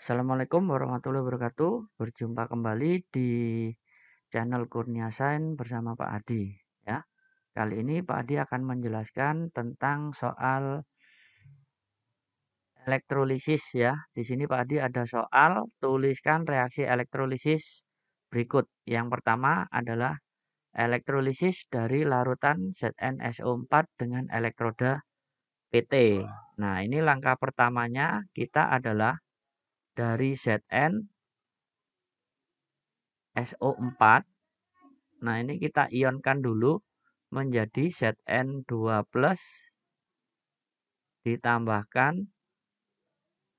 Assalamualaikum warahmatullahi wabarakatuh. Berjumpa kembali di channel Kurnia Sains bersama Pak Adi. Ya, kali ini Pak Adi akan menjelaskan tentang soal elektrolisis ya. Di sini Pak Adi ada soal tuliskan reaksi elektrolisis berikut. Yang pertama adalah elektrolisis dari larutan ZnSO4 dengan elektroda PT. Nah, ini langkah pertamanya kita adalah dari Zn SO4. Nah, ini kita ionkan dulu menjadi Zn2+ ditambahkan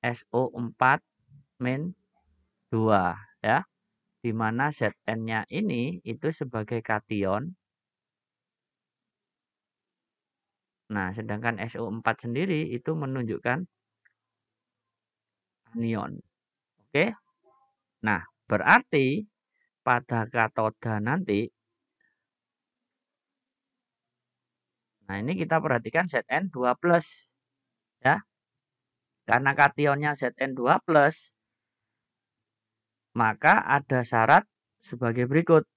SO4-2 ya. Di mana Zn-nya ini itu sebagai kation. Nah, sedangkan SO4 sendiri itu menunjukkan anion. Oke. Nah, berarti pada katoda nanti, nah ini kita perhatikan Zn2+ ya. Karena kationnya Zn2+, maka ada syarat sebagai berikut.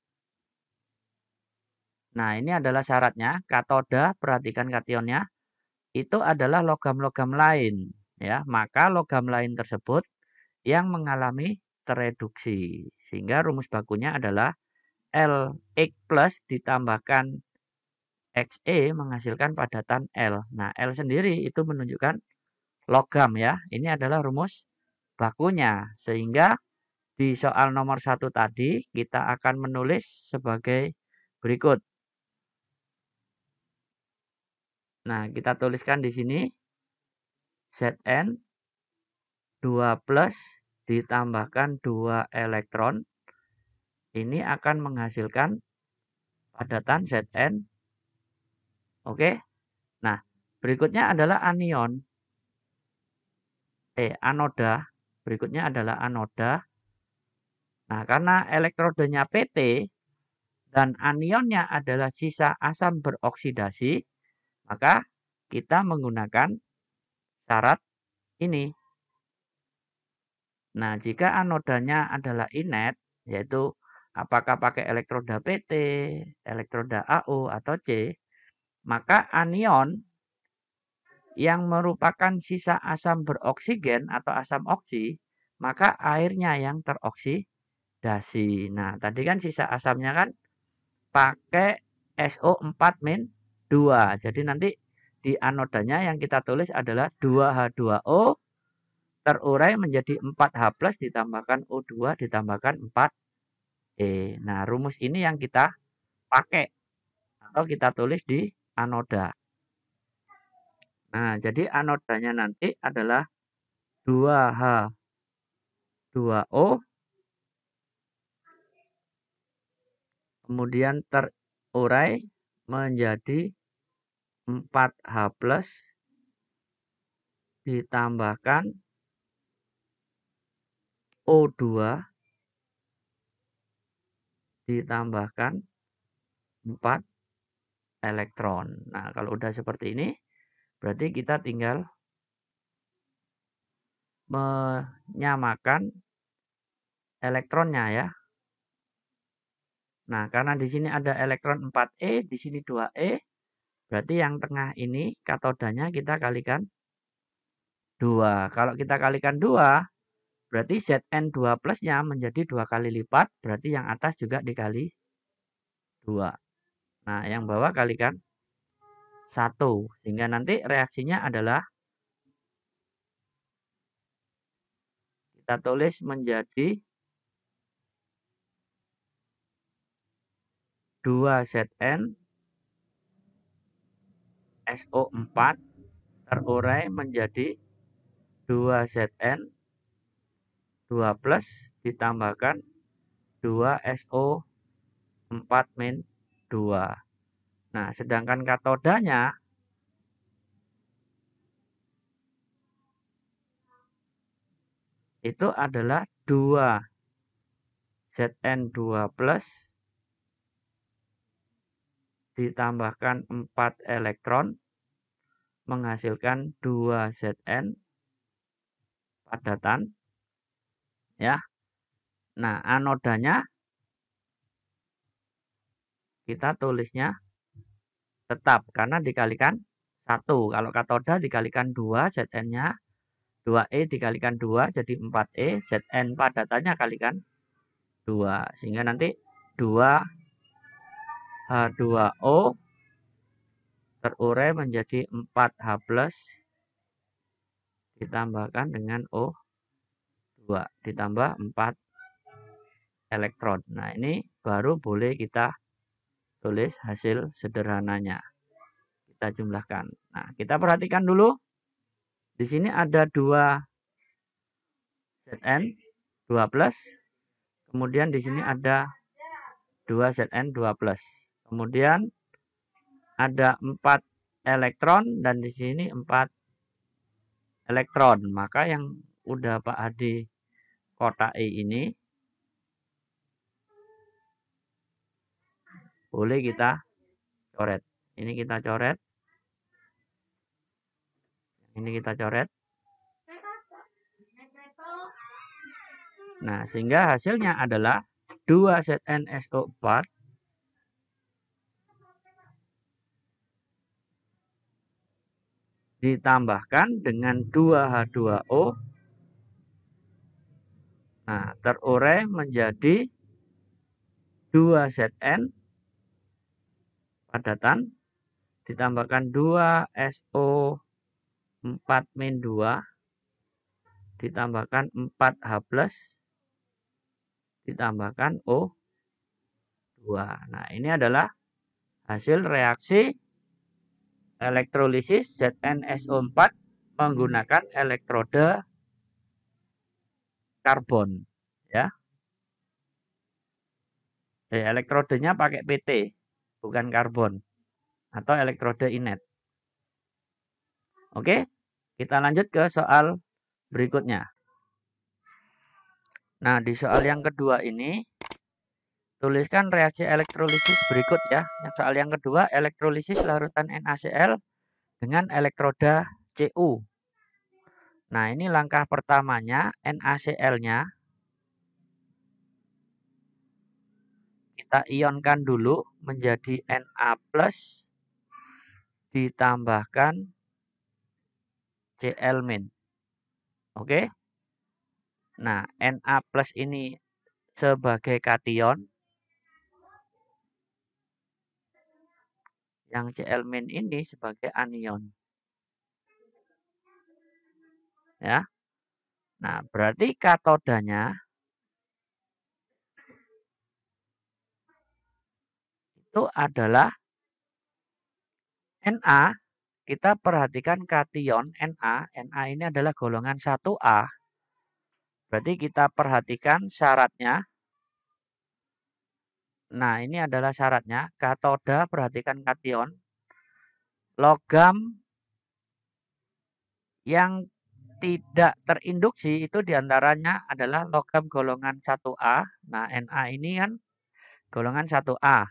Nah, ini adalah syaratnya. Katoda, perhatikan kationnya, itu adalah logam-logam lain. Ya, maka logam lain tersebut yang mengalami tereduksi. Sehingga rumus bakunya adalah Lx plus ditambahkan Xe menghasilkan padatan L. Nah, L sendiri itu menunjukkan logam ya. Ini adalah rumus bakunya. Sehingga di soal nomor 1 tadi kita akan menulis sebagai berikut. Nah, kita tuliskan di sini Zn 2+ ditambahkan 2 elektron. Ini akan menghasilkan padatan Zn. Oke. Nah, berikutnya adalah anion. Anoda. Berikutnya adalah anoda. Nah, karena elektrodenya PT dan anionnya adalah sisa asam beroksidasi, maka kita menggunakan syarat ini. Nah, jika anodanya adalah inet, yaitu apakah pakai elektroda PT, elektroda AO, atau C, maka anion yang merupakan sisa asam beroksigen atau asam oksi, maka airnya yang teroksidasi. Nah, tadi kan sisa asamnya kan pakai SO4-2. Jadi nanti di anodanya yang kita tulis adalah 2H2O terurai menjadi 4H+ ditambahkan O2 ditambahkan 4E. Nah, rumus ini yang kita pakai atau kita tulis di anoda. Nah, jadi anodanya nanti adalah 2H2O kemudian terurai menjadi 4H+ ditambahkan O2 ditambahkan 4 elektron. Nah, kalau udah seperti ini, berarti kita tinggal menyamakan elektronnya ya. Nah, karena di sini ada elektron 4E, di sini 2E, berarti yang tengah ini katodanya kita kalikan 2. Kalau kita kalikan 2, berarti Zn2+-nya menjadi 2 kali lipat, berarti yang atas juga dikali 2. Nah, yang bawah kalikan 1. Sehingga nanti reaksinya adalah kita tulis menjadi 2Zn SO4 terurai menjadi 2Zn 2+ ditambahkan 2SO4-2. Nah, sedangkan katodanya itu adalah 2Zn2+ ditambahkan 4 elektron menghasilkan 2Zn padatan ya. Nah, anodanya kita tulisnya tetap karena dikalikan 1. Kalau katoda dikalikan 2, Zn-nya 2E dikalikan 2 jadi 4E, Zn padatannya kalikan 2. Sehingga nanti 2H2O terurai menjadi 4H+ ditambahkan dengan O2 ditambah 4 elektron. Nah, ini baru boleh kita tulis hasil sederhananya. Kita jumlahkan. Nah, kita perhatikan dulu. Di sini ada 2 Zn 2+, kemudian di sini ada 2 Zn 2+. Kemudian ada 4 elektron dan di sini 4 elektron. Maka yang udah Pak Hadi kotai ini boleh kita coret. Ini kita coret. Ini kita coret. Nah, sehingga hasilnya adalah 2 ZnSO4 ditambahkan dengan 2H2O. Nah, terurai menjadi 2 Zn padatan ditambahkan 2 SO4-2 ditambahkan 4H+ ditambahkan O2. Nah, ini adalah hasil reaksi elektrolisis ZnSO4 menggunakan elektroda karbon, ya. Elektrodenya pakai PT, bukan karbon atau elektroda inet. Oke, kita lanjut ke soal berikutnya. Nah, di soal yang kedua ini tuliskan reaksi elektrolisis berikut ya. Yang soal yang kedua, elektrolisis larutan NaCl dengan elektroda Cu. Nah, ini langkah pertamanya, NaCl-nya kita ionkan dulu menjadi Na+ ditambahkan Cl-. Oke. Nah, Na+ ini sebagai kation, yang Cl- ini sebagai anion. Ya. Nah, berarti katodanya itu adalah Na. Kita perhatikan kation Na. Na ini adalah golongan 1A. Berarti kita perhatikan syaratnya. Nah, ini adalah syaratnya. Katoda, perhatikan kation. Logam yang tidak terinduksi itu diantaranya adalah logam golongan 1A. Nah, Na ini kan golongan 1A.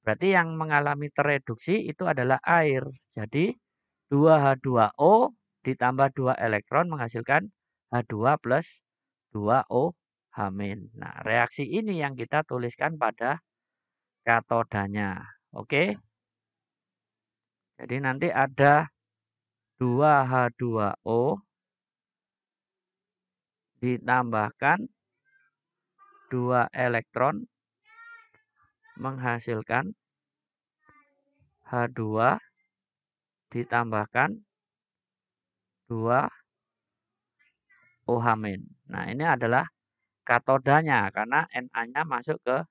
Berarti yang mengalami tereduksi itu adalah air. Jadi 2H2O ditambah 2 elektron menghasilkan H2 plus 2OH-. Nah, reaksi ini yang kita tuliskan pada katodanya. Oke. Jadi nanti ada 2H2O ditambahkan 2 elektron menghasilkan H2 ditambahkan 2 OH-. Nah, ini adalah katodanya karena Na-nya masuk ke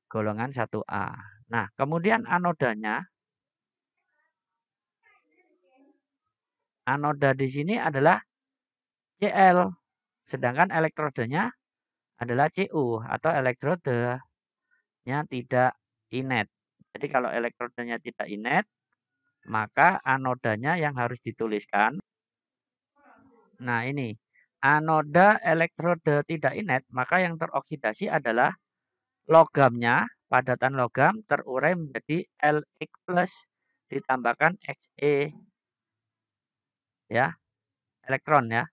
golongan 1A. Nah, kemudian anodanya. Anoda di sini adalah Cl. Sedangkan elektrodenya adalah Cu atau elektrodenya tidak inet. Jadi kalau elektrodenya tidak inet, maka anodanya yang harus dituliskan. Nah, ini anoda elektroda tidak inet, maka yang teroksidasi adalah logamnya, padatan logam terurai menjadi Lx+ ditambahkan Xe, ya, elektron ya.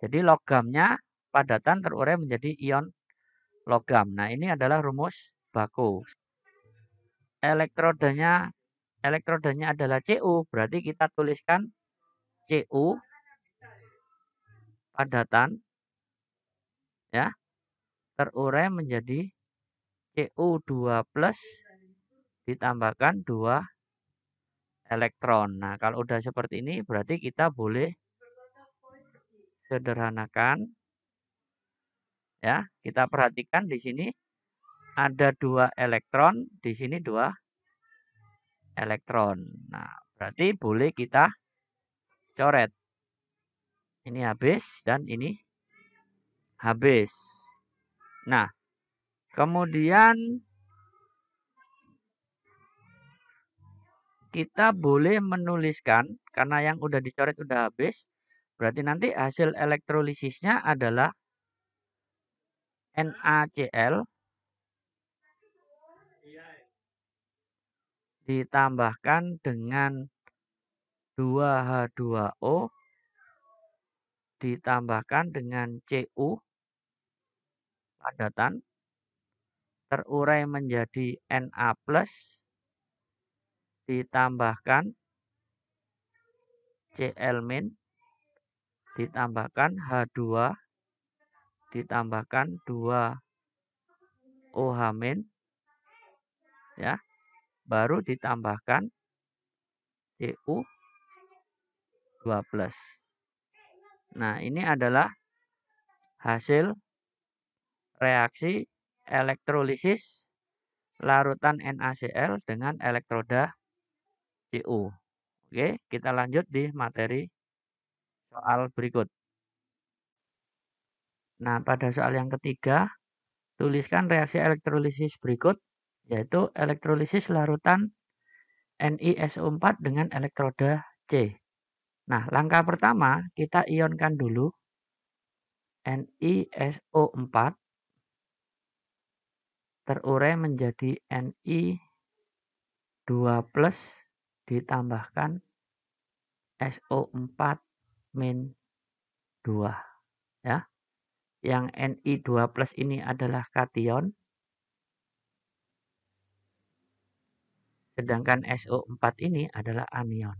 Jadi logamnya padatan terurai menjadi ion logam. Nah, ini adalah rumus baku. Elektrodanya adalah Cu, berarti kita tuliskan Cu padatan ya terurai menjadi Cu2 plus ditambahkan 2 elektron. Nah, kalau udah seperti ini berarti kita boleh sederhanakan ya. Kita perhatikan di sini ada 2 elektron, di sini 2 elektron. Nah, berarti boleh kita coret. Ini habis dan ini habis. Nah, kemudian kita boleh menuliskan, karena yang udah dicoret udah habis, berarti nanti hasil elektrolisisnya adalah NaCl ditambahkan dengan 2H2O ditambahkan dengan Cu padatan terurai menjadi Na plus ditambahkan Cl min ditambahkan H2 ditambahkan 2OH min ya, baru ditambahkan Cu2 plus. Nah, ini adalah hasil reaksi elektrolisis larutan NaCl dengan elektroda Cu. Oke, kita lanjut di materi soal berikut. Nah, pada soal yang ketiga, tuliskan reaksi elektrolisis berikut, yaitu elektrolisis larutan NiSO4 dengan elektroda C. Nah, langkah pertama kita ionkan dulu NiSO4 terurai menjadi Ni2 plus ditambahkan SO4 min 2 ya. Yang Ni2 plus ini adalah kation, sedangkan SO4 ini adalah anion.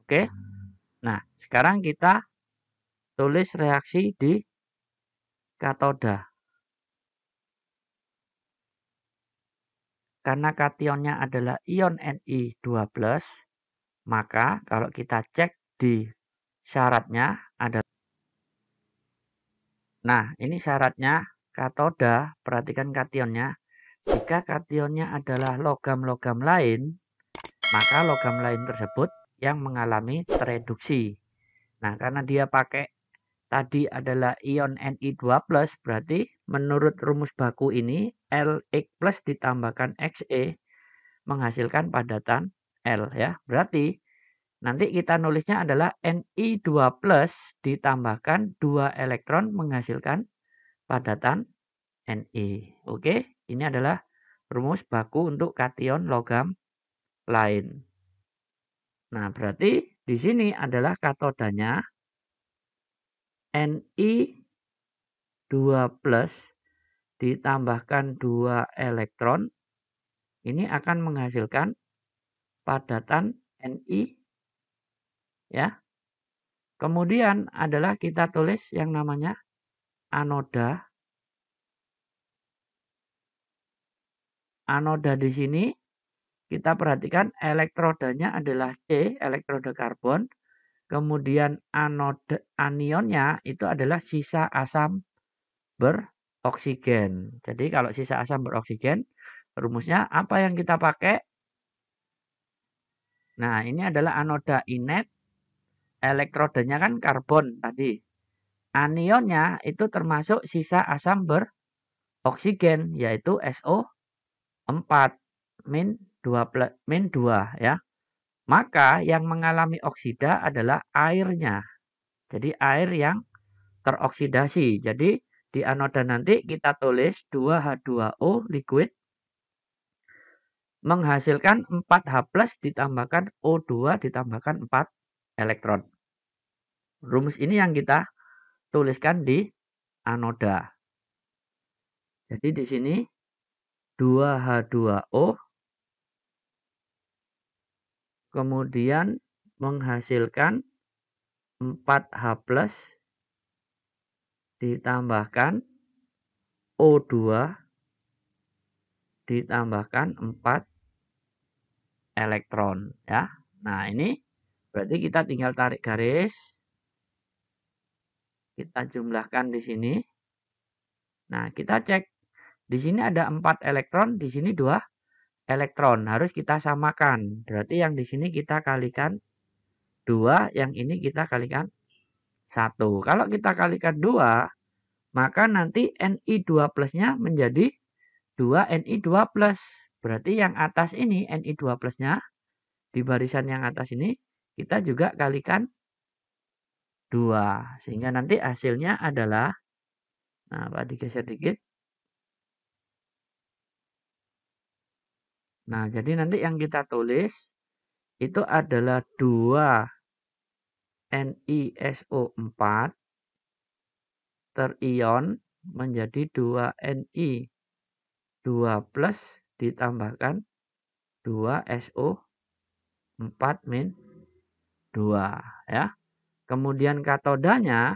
Oke. Nah, sekarang kita tulis reaksi di katoda. Karena kationnya adalah ion Ni2+, maka kalau kita cek di syaratnya adalah, nah ini syaratnya katoda, perhatikan kationnya. Jika kationnya adalah logam-logam lain, maka logam lain tersebut yang mengalami tereduksi. Nah, karena dia pakai tadi adalah ion Ni2+, berarti menurut rumus baku ini Lx plus ditambahkan Xe menghasilkan padatan L ya. Berarti nanti kita nulisnya adalah Ni2+ ditambahkan 2 elektron menghasilkan padatan Ni. Oke, ini adalah rumus baku untuk kation logam lain. Nah, berarti di sini adalah katodanya Ni2 plus ditambahkan 2 elektron, ini akan menghasilkan padatan Ni ya. Kemudian adalah kita tulis yang namanya anoda. Anoda di sini kita perhatikan elektrodanya adalah C, elektroda karbon. Kemudian anionnya itu adalah sisa asam beroksigen. Jadi kalau sisa asam beroksigen, rumusnya apa yang kita pakai? Nah, ini adalah anoda inet. Elektrodanya kan karbon tadi. Anionnya itu termasuk sisa asam beroksigen, yaitu SO4 min 2 ya. Maka yang mengalami oksida adalah airnya. Jadi air yang teroksidasi. Jadi di anoda nanti kita tulis 2H2O liquid menghasilkan 4H plus ditambahkan O2 ditambahkan 4 elektron. Rumus ini yang kita tuliskan di anoda. Jadi di sini 2H2O kemudian menghasilkan 4H+ ditambahkan O2 ditambahkan 4 elektron ya. Nah, ini berarti kita tinggal tarik garis. Kita jumlahkan di sini. Nah, kita cek. Di sini ada 4 elektron, di sini 2 elektron. Harus kita samakan. Berarti yang di sini kita kalikan 2, yang ini kita kalikan 1. Kalau kita kalikan 2, maka nanti Ni2+-nya menjadi 2Ni2+. Berarti yang atas ini Ni2+-nya di barisan yang atas ini kita juga kalikan 2. Sehingga nanti hasilnya adalah, nah Pak digeser dikit. Nah, jadi nanti yang kita tulis itu adalah 2 NiSO4 terion menjadi 2 Ni2+ ditambahkan 2 SO4-2 ya. Kemudian katodanya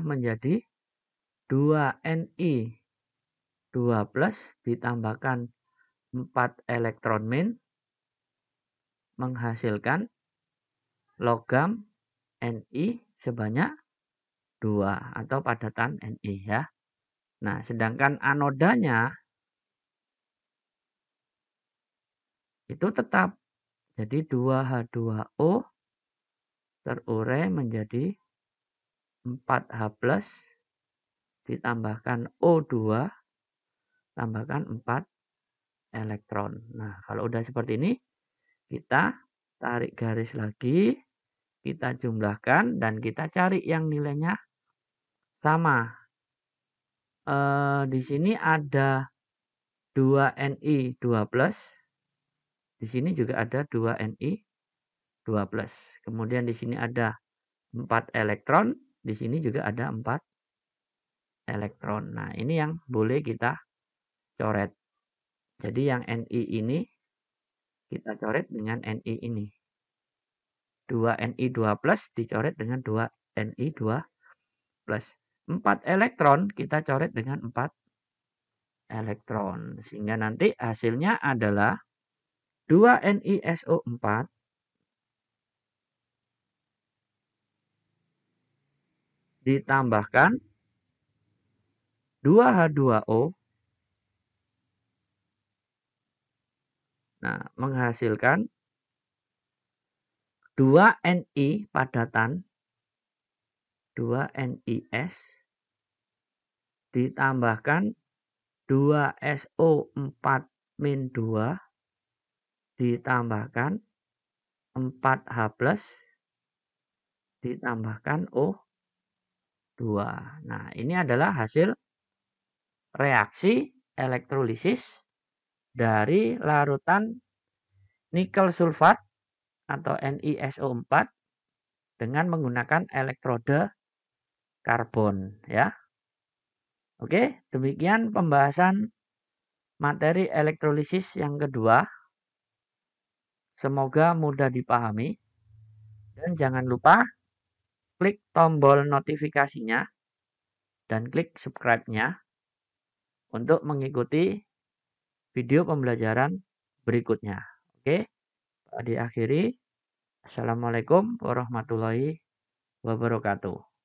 menjadi 2 Ni2+ ditambahkan 4 elektron min menghasilkan logam Ni sebanyak 2 atau padatan Ni ya. Nah, sedangkan anodanya itu tetap. Jadi 2H2O terurai menjadi 4H+ ditambahkan O2 tambahkan 4 elektron. Nah, kalau udah seperti ini kita tarik garis lagi, kita jumlahkan dan kita cari yang nilainya sama. Di sini ada 2 Ni2+. Di sini juga ada 2 Ni2+. Kemudian di sini ada 4 elektron, di sini juga ada 4 elektron. Nah, ini yang boleh kita coret. Jadi yang Ni ini kita coret dengan Ni ini. 2 Ni2+ dicoret dengan 2 Ni2+. 4 elektron kita coret dengan 4 elektron. Sehingga nanti hasilnya adalah 2 NiSO4 ditambahkan 2H2O. Nah, menghasilkan 2 Ni padatan, 2 NiS ditambahkan 2 SO4-2 ditambahkan 4H+ ditambahkan O2. Nah, ini adalah hasil reaksi elektrolisis dari larutan nikel sulfat atau NiSO4 dengan menggunakan elektroda karbon ya. Oke, demikian pembahasan materi elektrolisis yang kedua. Semoga mudah dipahami. Dan jangan lupa klik tombol notifikasinya dan klik subscribe-nya untuk mengikuti video pembelajaran berikutnya. Oke, diakhiri. Assalamualaikum warahmatullahi wabarakatuh.